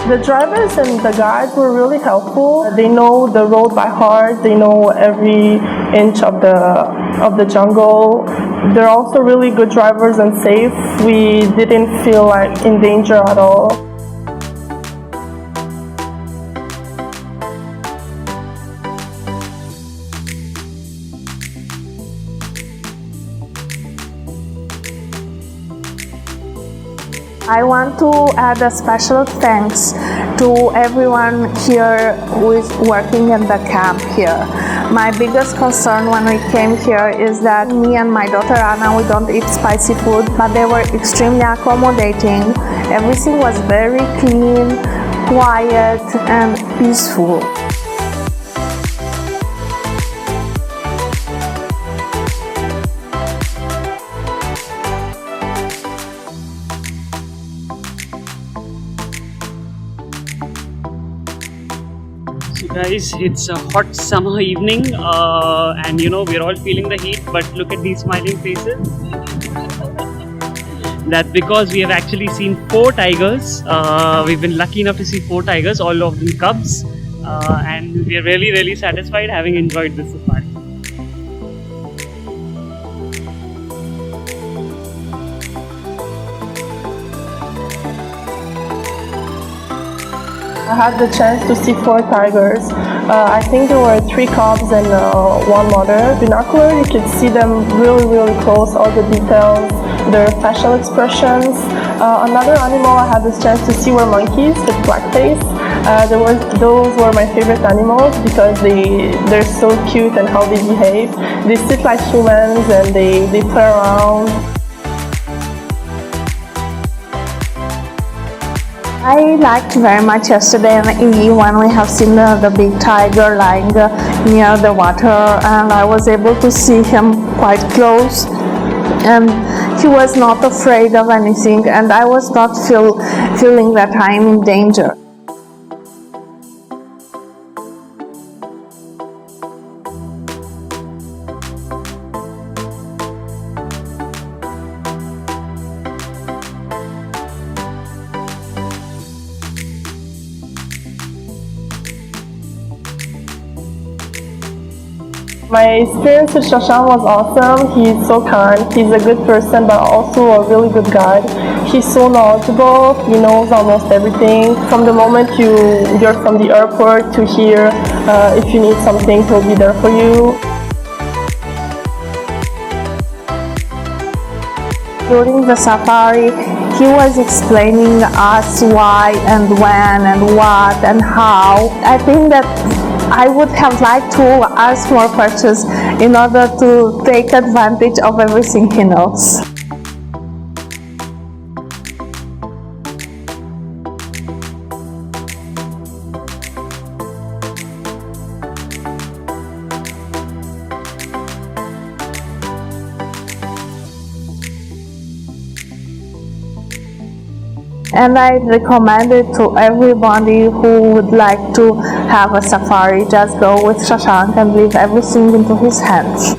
The drivers and the guides were really helpful. They know the road by heart. They know every inch of the jungle. They're also really good drivers and safe. We didn't feel like in danger at all. I want to add a special thanks to everyone here who is working in the camp here. My biggest concern when we came here is that me and my daughter Anna, we don't eat spicy food, but they were extremely accommodating. Everything was very clean, quiet, and peaceful. So guys, it's a hot summer evening and we're all feeling the heat, but look at these smiling faces. That's because we have actually seen 4 tigers. We've been lucky enough to see 4 tigers, all of them cubs, and we are really satisfied having enjoyed this safari. I had the chance to see 4 tigers. I think there were 3 cubs and 1 mother. Binocular, you could see them really close, all the details, their facial expressions. Another animal I had the chance to see were monkeys with blackface. Those were my favorite animals because they're so cute and how they behave. They sit like humans and they play around. I liked very much yesterday in the evening when we have seen the big tiger lying near the water, and I was able to see him quite close, and he was not afraid of anything, and I was not feeling that I'm in danger. My experience with Shashank was awesome. He's so kind, he's a good person, but also a really good guide. He's so knowledgeable, he knows almost everything. From the moment you're from the airport to here, if you need something, he'll be there for you. During the safari, he was explaining us why and when and what and how. I think that I would have liked to ask more questions in order to take advantage of everything he knows. And I recommend it to everybody who would like to have a safari. Just go with Shashank and leave everything into his hands.